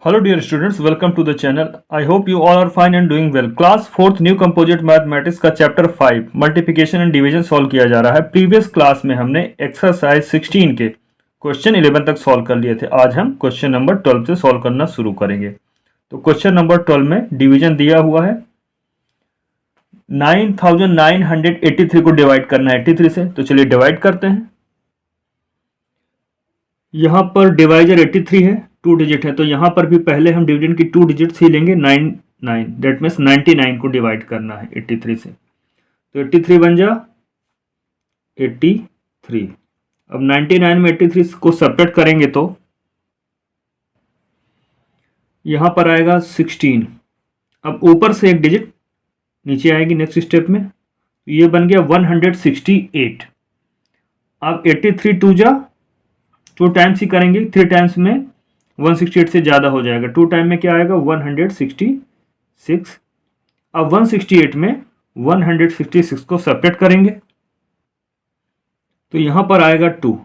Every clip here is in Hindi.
Hello dear students, welcome to the channel. I hope you all are fine and doing well. Class 4th new composite mathematics का chapter 5 multiplication and division solve किया जा रहा है। प्रीवियस क्लास में हमने एक्सरसाइज 16 के क्वेश्चन 11 तक सॉल्व कर लिए थे। आज हम क्वेश्चन नंबर 12 से सॉल्व करना शुरू करेंगे। तो क्वेश्चन नंबर 12 में डिवीजन दिया हुआ है, 9983 को डिवाइड करना है 83 से। तो चलिए डिवाइड करते हैं। यहाँ पर डिवाइजर 83 है, 2 डिजिट है, तो यहाँ पर भी पहले हम डिविडेंड की 2 डिजिट्स ही लेंगे। 99 दैट मीन्स 99 को डिवाइड करना है 83 से। तो 83 बन जा 83। अब 99 में 83 को सब्ट्रैक्ट करेंगे तो यहाँ पर आएगा 16। अब ऊपर से एक डिजिट नीचे आएगी नेक्स्ट स्टेप में, तो ये बन गया 168। अब 83 2 जा 2 टाइम्स ही करेंगे, 3 टाइम्स में 168 से ज़्यादा हो जाएगा। 2 टाइम में क्या आएगा 166। अब 168 में 166 को सब्ट्रैक्ट करेंगे तो यहाँ पर आएगा 2।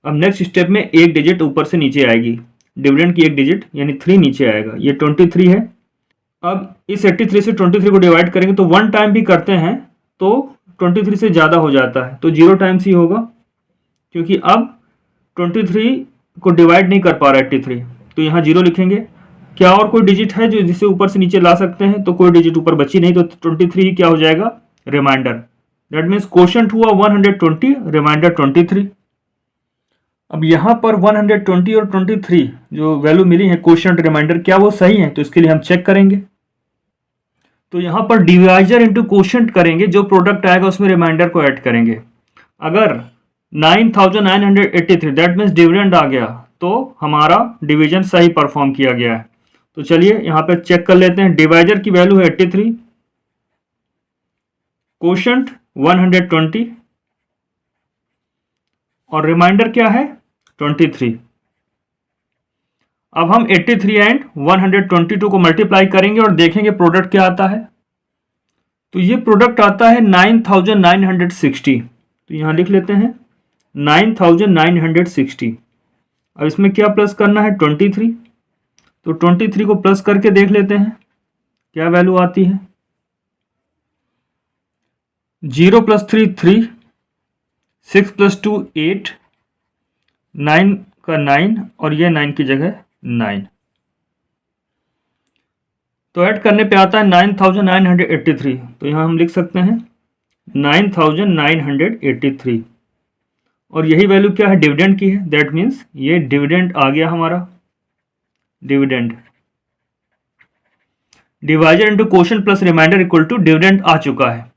अब नेक्स्ट स्टेप में एक डिजिट ऊपर से नीचे आएगी, डिविडेंड की एक डिजिट यानी 3 नीचे आएगा, ये 23 है। अब इस 83 से 23 को डिवाइड करेंगे तो 1 टाइम भी करते हैं तो 23 से ज़्यादा हो जाता है, तो 0 टाइम्स ही होगा, क्योंकि अब 23 को डिवाइड नहीं कर पा रहा 83, तो यहाँ 0 लिखेंगे। क्या और कोई डिजिट है जो जिसे ऊपर से नीचे ला सकते हैं? तो कोई डिजिट ऊपर बची नहीं, तो 23 ही क्या हो जाएगा रिमाइंडर। दैट मीन्स क्वोशंट हुआ 120, रिमाइंडर 23। अब यहाँ पर 120 और 23 जो वैल्यू मिली है क्वोशंट रिमाइंडर, क्या वो सही है? तो इसके लिए हम चेक करेंगे। तो यहाँ पर डिवाइजर इंटू क्वोशंट करेंगे, जो प्रोडक्ट आएगा उसमें रिमाइंडर को ऐड करेंगे। अगर 9983 दैट मीन्स डिविडेंड आ गया तो हमारा डिवीजन सही परफॉर्म किया गया है। तो चलिए यहाँ पे चेक कर लेते हैं। डिवाइजर की वैल्यू है 83, क्वोशंट 120 और रिमाइंडर क्या है 23। अब हम 83 एंड 122 को मल्टीप्लाई करेंगे और देखेंगे प्रोडक्ट क्या आता है। तो ये प्रोडक्ट आता है 9960। तो यहाँ लिख लेते हैं 9960। अब इसमें क्या प्लस करना है 23, तो 23 को प्लस करके देख लेते हैं क्या वैल्यू आती है। 0 + 3 3, 6 + 2 8, 9 का 9 और ये 9 की जगह 9, तो ऐड करने पे आता है 9983। तो यहाँ हम लिख सकते हैं 9983 और यही वैल्यू क्या है डिविडेंड की है। दैट मीन्स ये डिविडेंड आ गया हमारा। Dividend divisor into quotient plus remainder equal to dividend आ चुका है।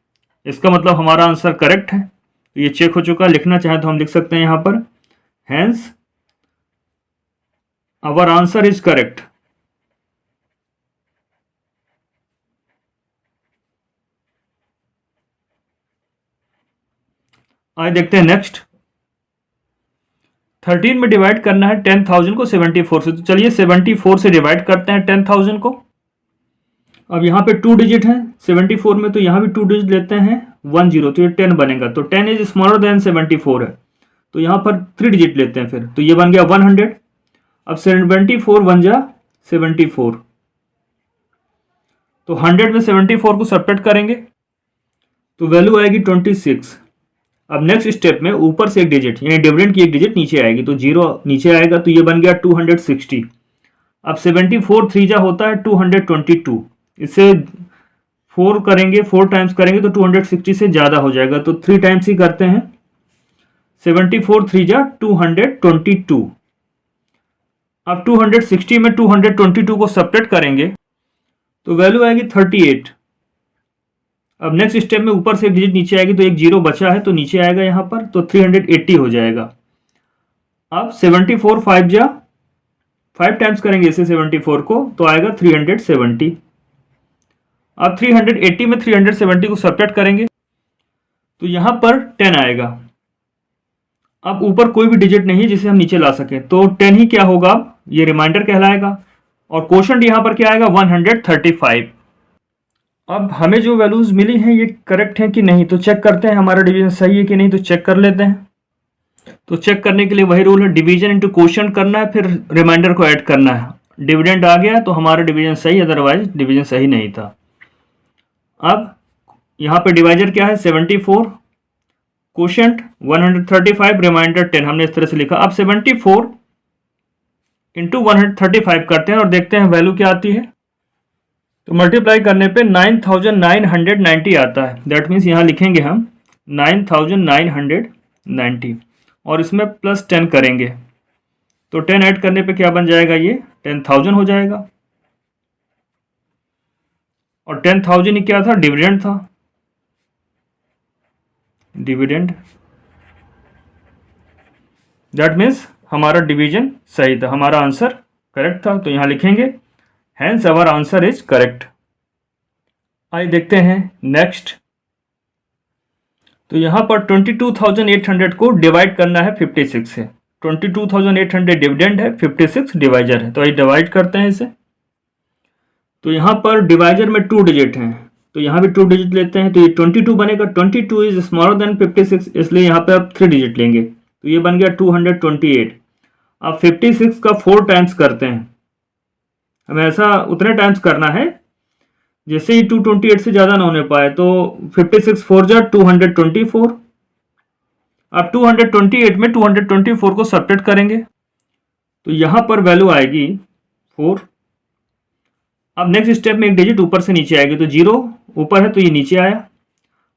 इसका मतलब हमारा आंसर करेक्ट है। तो ये चेक हो चुका है। लिखना चाहे तो हम लिख सकते हैं यहाँ पर hence our answer is correct. आइए देखते हैं नेक्स्ट। 13 में डिवाइड करना है 10,000 को 74 से। तो चलिए 74 से डिवाइड करते हैं 10,000 को। अब यहाँ पे 2 डिजिट है 74 में, तो यहाँ भी 2 डिजिट लेते हैं 10, तो ये 10 बनेगा। तो 10 इज स्मॉलर देन 74 है, तो यहाँ पर 3 डिजिट लेते हैं फिर, तो ये बन गया 100। अब 74 बन जा 74, तो 100 में 74 को सब्ट्रैक्ट करेंगे तो वैल्यू आएगी 26। अब नेक्स्ट स्टेप में ऊपर से एक डिजिट यानी डिविडेंड की एक डिजिट नीचे आएगी, तो 0 नीचे आएगा, तो ये बन गया 260। अब 74 3 जा होता है 222, इससे 4 करेंगे, 4 टाइम्स करेंगे तो 260 से ज़्यादा हो जाएगा, तो 3 टाइम्स ही करते हैं। 74 3 जा 222। अब 260 में 222 को सब्ट्रैक्ट करेंगे तो वैल्यू आएगी 38। अब नेक्स्ट स्टेप में ऊपर से एक डिजिट नीचे आएगी, तो एक 0 बचा है तो नीचे आएगा यहाँ पर, तो 380 हो जाएगा। अब 74 5 जा 5 टाइम्स करेंगे इसे 74 को, तो आएगा 370। अब 380 में 370 को सब्ट्रैक्ट करेंगे तो यहाँ पर 10 आएगा। अब ऊपर कोई भी डिजिट नहीं है जिसे हम नीचे ला सके, तो 10 ही क्या होगा, अब ये रिमाइंडर कहलाएगा। और क्वोशंट यहाँ पर क्या आएगा 135। अब हमें जो वैल्यूज मिली हैं ये करेक्ट हैं कि नहीं, तो चेक करते हैं हमारा डिवीजन सही है कि नहीं, तो चेक कर लेते हैं। तो चेक करने के लिए वही रूल है, डिवीजन इंटू क्वोशंट करना है, फिर रिमाइंडर को ऐड करना है। डिविडेंड आ गया तो हमारा डिवीजन सही, अदरवाइज डिवीजन सही नहीं था। अब यहाँ पे डिवाइजर क्या है 74, कोशेंट 135, रिमाइंडर 10, हमने इस तरह से लिखा। अब 74 इंटू 135 करते हैं और देखते हैं वैल्यू क्या आती है। तो मल्टीप्लाई करने पे 9990 आता है। दैट मीन्स यहाँ लिखेंगे हम 9990 और इसमें प्लस 10 करेंगे तो 10 ऐड करने पे क्या बन जाएगा, ये 10,000 हो जाएगा। और 10,000 ही क्या था, डिविडेंड था, डिविडेंड। दैट मीन्स हमारा डिवीजन सही था, हमारा आंसर करेक्ट था। तो यहाँ लिखेंगे hence our answer is correct. आइए देखते हैं नेक्स्ट। तो यहाँ पर 22,800 को डिवाइड करना है 56 से। 22,800 डिविडेंड है, 56 डिवाइजर है। तो आइए डिवाइड करते हैं इसे। तो यहाँ पर डिवाइजर में 2 डिजिट हैं, तो यहाँ भी 2 डिजिट लेते हैं। तो ये 22 बनेगा। 22 इज स्मॉलर देन 56, इसलिए यहाँ पे आप 3 डिजिट लेंगे। तो ये बन गया 228। अब 56 का 4 टाइम्स करते हैं। हमें ऐसा उतने टाइम्स करना है जैसे ही 228 से ज़्यादा ना होने पाए। तो 56 4 जा 224। अब 228 में 224 को सब्ट्रैक्ट करेंगे तो यहाँ पर वैल्यू आएगी 4। अब नेक्स्ट स्टेप में एक डिजिट ऊपर से नीचे आएगी। तो 0 ऊपर है तो ये नीचे आया।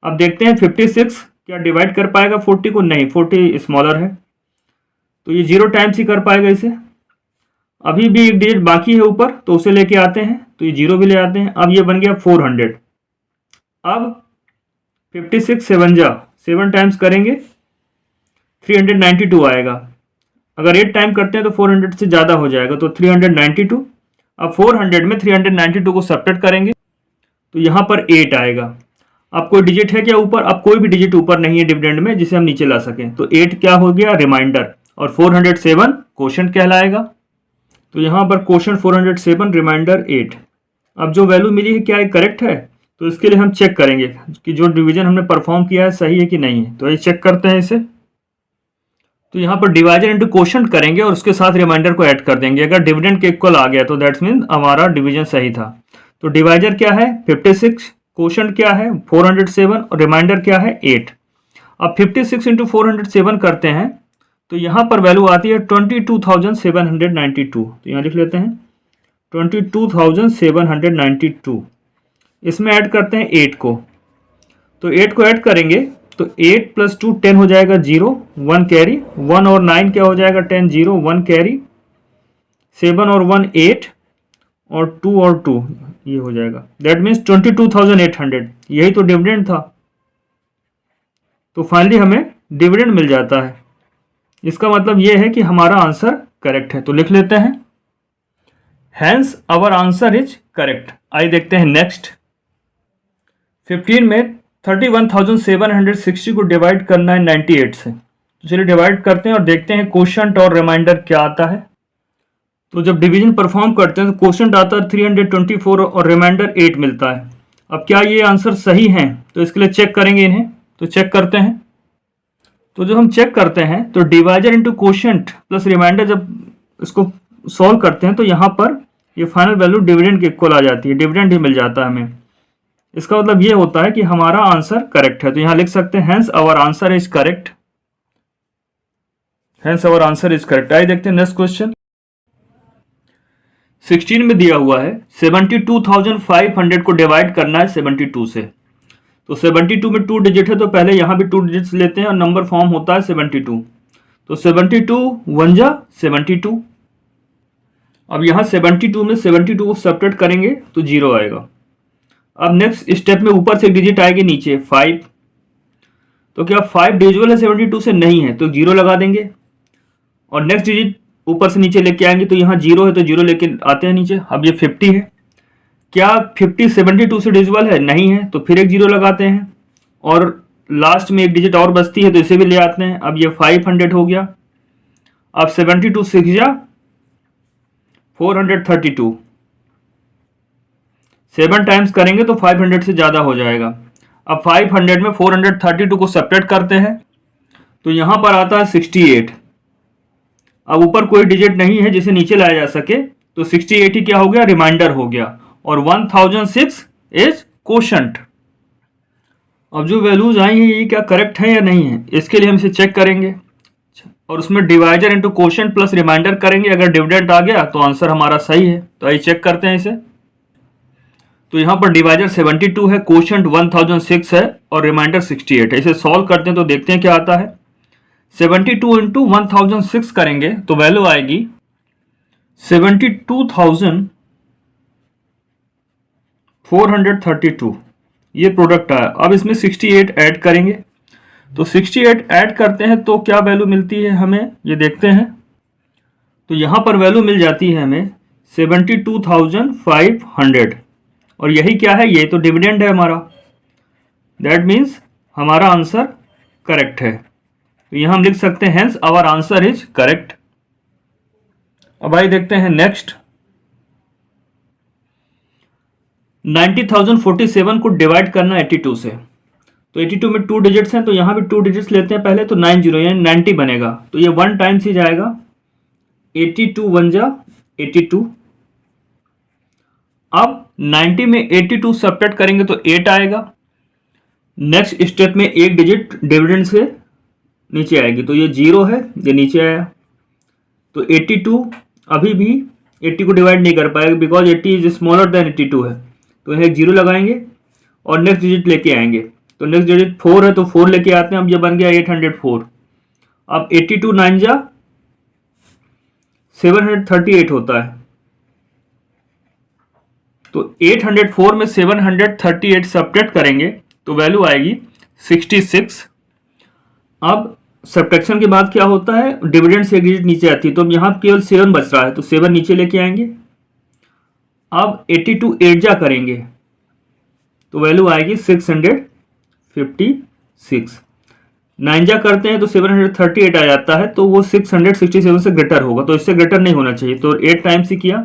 अब देखते हैं 56 क्या डिवाइड कर पाएगा 40 को, नहीं, 40 स्मॉलर है तो ये 0 टाइम्स ही कर पाएगा इसे। अभी भी एक डिजिट बाकी है ऊपर, तो उसे लेके आते हैं, तो ये 0 भी ले आते हैं। अब ये बन गया 400। अब 56 7 जा 7 टाइम्स करेंगे 392 आएगा। अगर 8 टाइम करते हैं तो 400 से ज़्यादा हो जाएगा, तो 392। अब 400 में 392 को सब्ट्रैक्ट करेंगे तो यहाँ पर 8 आएगा। अब कोई डिजिट है क्या ऊपर? अब कोई भी डिजिट ऊपर नहीं है डिविडेंड में जिसे हम नीचे ला सकें। तो 8 क्या हो गया, रिमाइंडर, और 407 क्वोशंट कहलाएगा। तो यहाँ पर क्वोशंट 407, रिमाइंडर 8। अब जो वैल्यू मिली है क्या ये करेक्ट है? तो इसके लिए हम चेक करेंगे कि जो डिवीजन हमने परफॉर्म किया है सही है कि नहीं है। तो ये चेक करते हैं इसे। तो यहाँ पर डिवाइजर इंटू क्वोशंट करेंगे और उसके साथ रिमाइंडर को ऐड कर देंगे। अगर डिविडेंड के इक्वल आ गया तो दैट्स मीन हमारा डिवीजन सही था। तो डिवाइजर क्या है 56, क्वोशंट क्या है 407 और रिमाइंडर क्या है 8। अब 56 इंटू 407 करते हैं तो यहाँ पर वैल्यू आती है 22,792। तो यहाँ लिख लेते हैं 22,792। इसमें ऐड करते हैं 8 को। तो 8 को ऐड करेंगे तो 8 + 2 10 हो जाएगा 0, 1 कैरी, 1 और 9 क्या हो जाएगा 10, 0, 1 कैरी, 7 और 1 8 और 2 और 2 ये हो जाएगा। दैट मीन्स 22,800, यही तो डिविडेंड था। तो फाइनली हमें डिविडेंड मिल जाता है। इसका मतलब ये है कि हमारा आंसर करेक्ट है। तो लिख लेते हैं hence our answer is correct. आइए देखते हैं नेक्स्ट। 15 में 31,760 को डिवाइड करना है 98 से। तो चलिए डिवाइड करते हैं और देखते हैं क्वोशंट और रिमाइंडर क्या आता है। तो जब डिवीजन परफॉर्म करते हैं तो क्वोशंट आता है 324 और रिमाइंडर 8 मिलता है। अब क्या ये आंसर सही हैं? तो इसके लिए चेक करेंगे इन्हें। तो चेक करते हैं। तो जब हम चेक करते हैं तो divisor into quotient plus remainder जब इसको सॉल्व करते हैं तो यहाँ पर ये फाइनल वैल्यू डिविडेंड के इक्वल आ जाती है, डिविडेंड ही मिल जाता है हमें। इसका मतलब ये होता है कि हमारा आंसर करेक्ट है। तो यहाँ लिख सकते हैं hence our answer is correct, hence our answer is correct. आइए देखते हैं नेक्स्ट क्वेश्चन। 16 में दिया हुआ है 72,500 को डिवाइड करना है 72 से। तो 72 में 2 डिजिट है तो पहले यहाँ भी 2 डिजिट्स लेते हैं और नंबर फॉर्म होता है 72। तो 72 1 जा 72। अब यहाँ 72 में 72 को सब्ट्रैक्ट करेंगे तो 0 आएगा। अब नेक्स्ट स्टेप में ऊपर से एक डिजिट आएगी नीचे 5। तो क्या 5 डिविजिबल है 72 से? नहीं है, तो 0 लगा देंगे। और नेक्स्ट डिजिट ऊपर से नीचे लेके आएंगे तो यहाँ 0 है तो 0 लेके आते हैं नीचे। अब ये 50 है, क्या 50 72 से डिविजिबल है? नहीं है, तो फिर एक 0 लगाते हैं और लास्ट में एक डिजिट और बचती है तो इसे भी ले आते हैं। अब ये 500 हो गया। अब 72 6 जा 432, 7 टाइम्स करेंगे तो 500 से ज़्यादा हो जाएगा। अब 500 में 432 को सेपरेट करते हैं तो यहाँ पर आता है 68। अब ऊपर कोई डिजिट नहीं है जिसे नीचे लाया जा सके, तो 68 ही क्या हो गया, रिमाइंडर हो गया, और 1006 इज कोशंट। अब जो वैल्यूज आई हैं ये क्या करेक्ट है या नहीं है, इसके लिए हम इसे चेक करेंगे और उसमें divisor into quotient plus remainder करेंगे। अगर डिविडेंड आ गया तो आंसर हमारा सही है। तो आइए चेक करते हैं इसे। तो यहाँ पर डिवाइजर 72 है, कोशंट 1006 है और रिमाइंडर 68 है। इसे सॉल्व करते हैं तो देखते हैं क्या आता है। 72 इंटू 1006 करेंगे तो वैल्यू आएगी 72,432, ये प्रोडक्ट आया। अब इसमें 68 ऐड करेंगे, तो 68 ऐड करते हैं तो क्या वैल्यू मिलती है हमें, ये देखते हैं। तो यहाँ पर वैल्यू मिल जाती है हमें 72,500, और यही क्या है, ये तो डिविडेंड है हमारा। दैट मीन्स हमारा आंसर करेक्ट है। तो यहाँ हम लिख सकते हैं hence our answer is correct. अब आइए देखते हैं नेक्स्ट। 90,047 को डिवाइड करना 82 से। तो 82 में 2 डिजिट्स हैं, तो यहाँ भी 2 डिजिट्स लेते हैं पहले, तो 90 यानी 90 बनेगा, तो ये 1 टाइम्स ही जाएगा। 82 1 जा 82। अब 90 में 82 सब्ट्रैक्ट करेंगे तो 8 आएगा। नेक्स्ट स्टेप में एक डिजिट डिविडेंड से नीचे आएगी, तो ये 0 है, ये नीचे आया। तो 82 अभी भी 80 को डिवाइड नहीं कर पाएगा बिकॉज 80 इज स्मॉलर देन 82 है, तो यहाँ एक 0 लगाएंगे और नेक्स्ट डिजिट लेके आएंगे। तो नेक्स्ट डिजिट 4 है, तो 4 लेके आते हैं। अब ये बन गया 804। अब 82 9 जा 738 होता है, तो 804 में 738 सब्ट्रैक्ट करेंगे तो वैल्यू आएगी 66। अब सब्ट्रैक्शन के बाद क्या होता है, डिविडेंड से एक डिजिट नीचे आती है, तो अब यहाँ केवल 7 बच रहा है, तो 7 नीचे लेके आएंगे। अब 82 8 जा करेंगे तो वैल्यू आएगी 656। 9 जा करते हैं तो 738 आ जाता है, तो वो 667 से ग्रेटर होगा, तो इससे ग्रेटर नहीं होना चाहिए, तो 8 टाइम्स ही किया।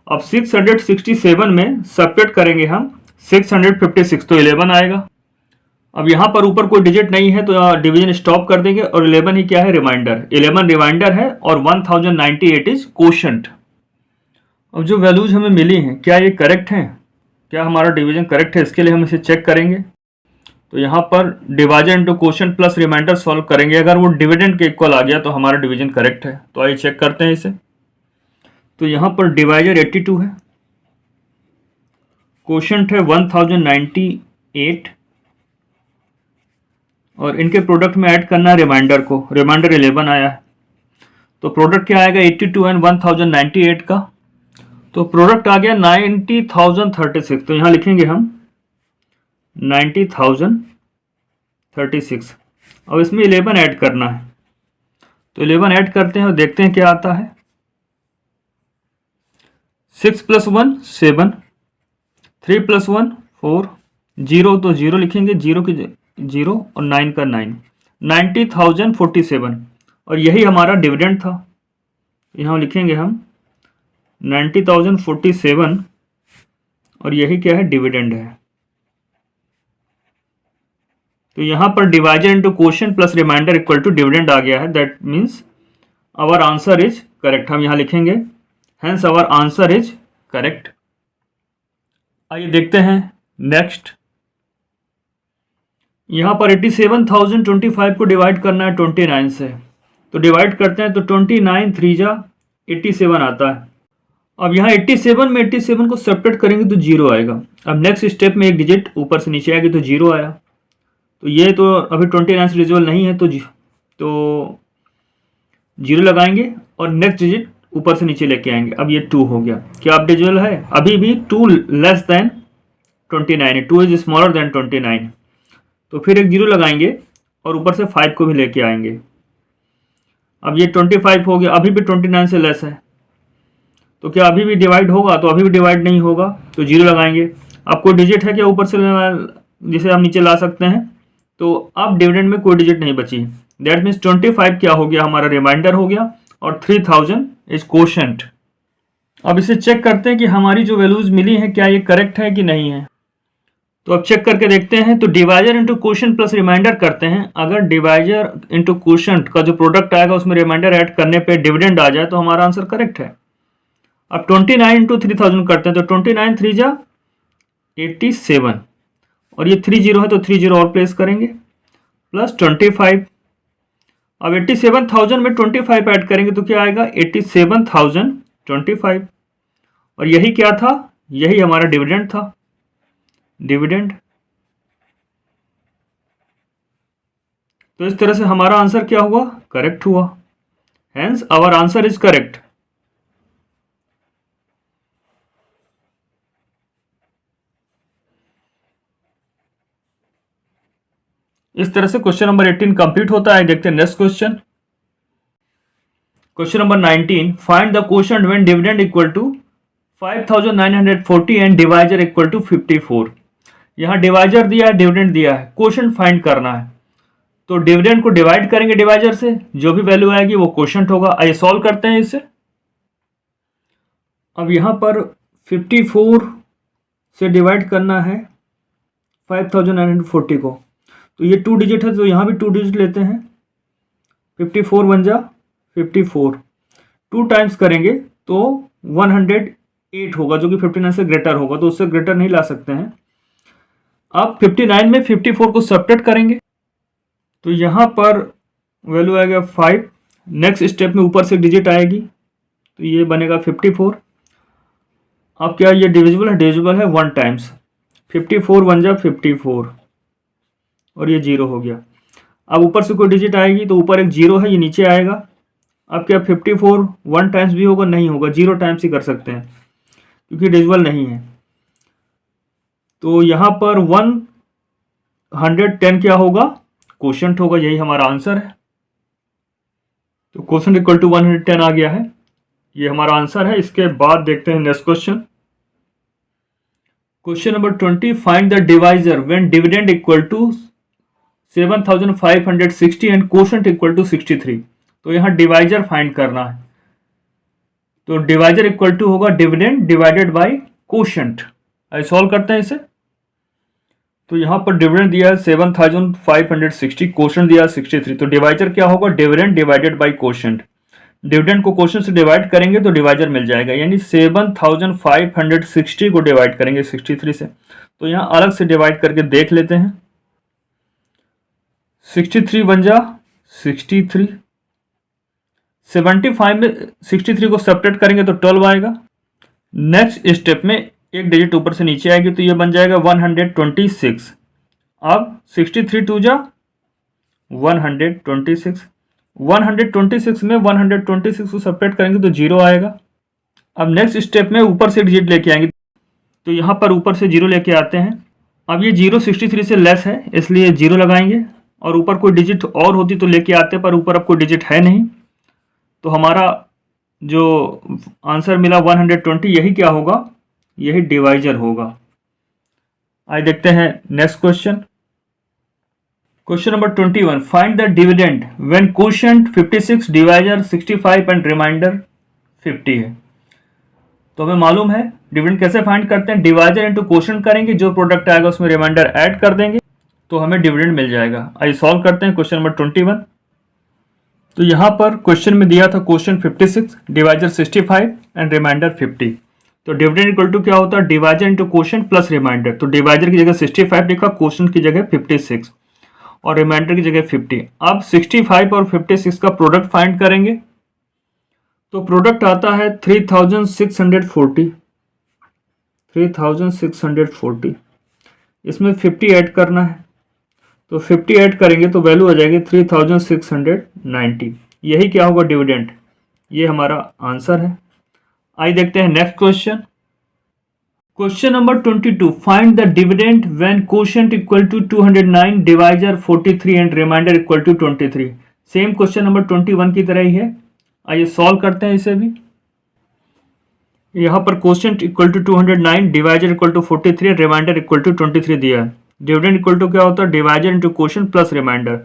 अब 667 में सब्ट्रैक्ट करेंगे हम 656, तो 11 आएगा। अब यहाँ पर ऊपर कोई डिजिट नहीं है तो डिवीजन स्टॉप कर देंगे, और 11 ही क्या है, रिमाइंडर। 11 रिमाइंडर है और 1098 इज कोशंट। अब जो वैल्यूज हमें मिली हैं क्या ये करेक्ट हैं, क्या हमारा डिवीजन करेक्ट है, इसके लिए हम इसे चेक करेंगे। तो यहाँ पर divisor into quotient plus remainder solve करेंगे। अगर वो डिविडेंड के इक्वल आ गया तो हमारा डिवीजन करेक्ट है। तो आइए चेक करते हैं इसे। तो यहाँ पर डिवाइजर 82 है, कोशंट है 1098, और इनके प्रोडक्ट में ऐड करना है रिमाइंडर को। रिमाइंडर 11 आया है, तो प्रोडक्ट क्या आएगा 82 एंड 1098 का, तो प्रोडक्ट आ गया 90,036। तो यहाँ लिखेंगे हम 90,036। अब इसमें 11 ऐड करना है, तो 11 ऐड करते हैं और देखते हैं क्या आता है। 6 + 1 7, 3 + 1 4, 0 तो 0 लिखेंगे, 0 की 0 और 9 का 9, 90,047, और यही हमारा डिविडेंड था। यहाँ लिखेंगे हम 90,047 और यही क्या है, डिविडेंड है। तो यहाँ पर divisor into quotient plus remainder equal to dividend आ गया है। That means our answer is correct. हम यहाँ लिखेंगे hence our answer is correct. आइए देखते हैं नेक्स्ट। यहाँ पर 87,025 को डिवाइड करना है 29 से, तो डिवाइड करते हैं तो 29 3 जा 87 आता है। अब यहाँ 87 में 87 को सब्ट्रैक्ट करेंगे तो 0 आएगा। अब नेक्स्ट स्टेप में एक डिजिट ऊपर से नीचे आएगी तो 0 आया, तो ये तो अभी 29 से डिविजिबल नहीं है, तो 0 लगाएंगे और नेक्स्ट डिजिट ऊपर से नीचे लेके आएंगे। अब ये 2 हो गया, क्या अब डिविजिबल है, अभी भी 2 लेस देन 29 है, 2 इज स्मॉलर देन 29, तो फिर एक 0 लगाएंगे और ऊपर से 5 को भी लेके आएंगे। अब ये 25 हो गया, अभी भी 29 से लेस है, तो क्या अभी भी डिवाइड होगा, तो अभी भी डिवाइड नहीं होगा, तो 0 लगाएंगे। अब कोई डिजिट है क्या ऊपर से जिसे हम नीचे ला सकते हैं, तो अब डिविडेंड में कोई डिजिट नहीं बची। दैट मीन्स 25 क्या हो गया, हमारा रिमाइंडर हो गया, और 3000 इज कोशंट। अब इसे चेक करते हैं कि हमारी जो वैल्यूज मिली हैं क्या ये करेक्ट है कि नहीं है। तो अब चेक करके देखते हैं। तो divisor into quotient plus remainder करते हैं। अगर डिवाइजर इंटू कोशंट का जो प्रोडक्ट आएगा उसमें रिमाइंडर ऐड करने पे डिविडेंड आ जाए तो हमारा आंसर करेक्ट है। अब 29 इंटू 3000 करते हैं तो 29 3 जा 87 और ये 30 है तो 30 और प्लेस करेंगे प्लस 25। अब 87,000 में 25 ऐड करेंगे तो क्या आएगा 87,025 और यही क्या था, यही हमारा डिविडेंड था, डिविडेंड। तो इस तरह से हमारा आंसर क्या हुआ, करेक्ट हुआ। Hence our answer is correct. इस तरह से क्वेश्चन नंबर 18 कंप्लीट होता है। देखते हैं next question. Question number 19, find the quotient when dividend equal to 5,940 and divisor equal to 54। यहाँ डिवाइजर दिया है, डिविडेंड दिया है, क्वोशंट फाइंड करना है। तो डिविडेंड को डिवाइड करेंगे डिवाइजर से, जो भी वैल्यू आएगी वो क्वोशंट होगा। आइए सॉल्व करते हैं इसे। अब यहाँ पर 54 से डिवाइड करना है 5,940 को, तो ये 2 डिजिट है तो यहाँ भी 2 डिजिट लेते हैं। 54 बन जा 54, 2 टाइम्स करेंगे तो 108 होगा, जो कि 59 से ग्रेटर होगा, तो उससे ग्रेटर नहीं ला सकते हैं। अब 59 में 54 को सब्ट्रैक्ट करेंगे तो यहाँ पर वैल्यू आएगा 5। नेक्स्ट स्टेप में ऊपर से डिजिट आएगी तो ये बनेगा 54। अब क्या ये डिविजिबल है, डिविजिबल है 1 टाइम्स। 54 बन जा 54 और ये 0 हो गया। अब ऊपर से कोई डिजिट आएगी तो ऊपर एक 0 है, ये नीचे आएगा। अब क्या 54 1 टाइम्स भी होगा, नहीं होगा, 0 टाइम्स ही कर सकते हैं क्योंकि डिविजिबल नहीं है। तो यहाँ पर 110 क्या होगा, क्वोशंट होगा, यही हमारा आंसर है। तो क्वोशंट इक्वल टू 110 आ गया है, ये हमारा आंसर है। इसके बाद देखते हैं next question. Question number 20, find the divisor when dividend equal to 7,560 and quotient equal to 63। तो यहाँ डिवाइजर फाइंड करना है, तो डिवाइजर इक्वल टू होगा डिविडेंड डिवाइडेड बाय क्वोशंट। आइए सॉल्व करते हैं इसे। तो यहाँ पर डिविडेंड दिया है 7,560, क्वोशंट दिया है 63, तो डिवाइजर क्या होगा, dividend divided by quotient. Dividend को क्वोशंट से डिवाइड करेंगे तो डिवाइजर मिल जाएगा, यानी 7,560 को डिवाइड करेंगे 63 से। तो यहाँ अलग से डिवाइड करके देख लेते हैं। 63 बन जा 63, 75 में 63 को सब्ट्रैक्ट करेंगे तो 12 आएगा। नेक्स्ट स्टेप में एक डिजिट ऊपर से नीचे आएगी तो ये बन जाएगा 126। अब 63 2 जा 126, 126 में 126 को सब्ट्रैक्ट करेंगे तो 0 आएगा। अब नेक्स्ट स्टेप में ऊपर से डिजिट लेके आएंगे तो यहाँ पर ऊपर से 0 लेके आते हैं। अब ये 0 63 से लेस है इसलिए 0 लगाएंगे, और ऊपर कोई डिजिट और होती तो लेके आते, पर ऊपर अब कोई डिजिट है नहीं, तो हमारा जो आंसर मिला 120, यही क्या होगा, यही डिवाइजर होगा। आइए देखते हैं next question. Question number 21, find the dividend when quotient 56, divisor 65 and remainder 50 है। तो हमें मालूम है डिविडेंड कैसे फाइंड करते हैं, डिवाइजर इंटू क्वोशंट करेंगे, जो प्रोडक्ट आएगा उसमें रिमाइंडर ऐड कर देंगे तो हमें डिविडेंड मिल जाएगा। आइए सॉल्व करते हैं क्वेश्चन नंबर 21। तो यहाँ पर क्वेश्चन में दिया था क्वोशंट 56, डिवाइजर 65 एंड रिमाइंडर 50। तो डिविडेंड इक्वल टू क्या होता है, divisor into quotient plus remainder. तो डिवाइजर की जगह 65 लिखा, क्वोशंट की जगह 56 और रिमाइंडर की जगह 50। अब 65 और 56 का प्रोडक्ट फाइंड करेंगे तो प्रोडक्ट आता है 3,640, 3,640। इसमें 50 ऐड करना है तो 50 ऐड करेंगे तो वैल्यू आ जाएगी 3,690। यही क्या होगा, डिविडेंड। ये हमारा आंसर है। आइए देखते हैं next question. Question number 22, find the dividend when quotient equal to 209, divisor 43 and remainder equal to 23। Same question number 21 की तरह ही है। आइए सॉल्व करते हैं इसे भी। यहाँ पर quotient equal to 209, divisor equal to 43, remainder equal to 23 दिया है। डिविडेंड इक्वल टू क्या होता है, divisor into quotient plus remainder.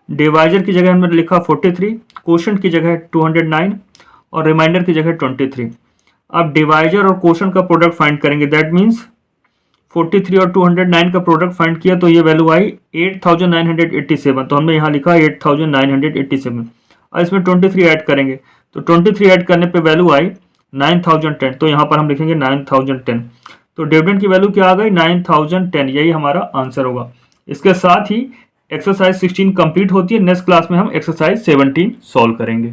Divisor की जगह हमने लिखा 43, क्वोशंट की जगह 209 और रिमाइंडर की जगह 23। अब डिवाइजर और क्वोशंट का प्रोडक्ट फाइंड करेंगे, दैट मीन्स 43 और 209 का प्रोडक्ट फाइंड किया तो ये वैल्यू आई 8,987। तो हमने यहाँ लिखा 8,987 और इसमें 23 ऐड करेंगे तो 23 ऐड करने पे वैल्यू आई 9010, तो यहाँ पर हम लिखेंगे 9010। तो डिविडेंड की वैल्यू क्या आ गई? 9010, यही हमारा आंसर होगा। इसके साथ ही एक्सरसाइज 16 कंप्लीट होती है। नेक्स्ट क्लास में हम एक्सरसाइज 17 सॉल्व करेंगे।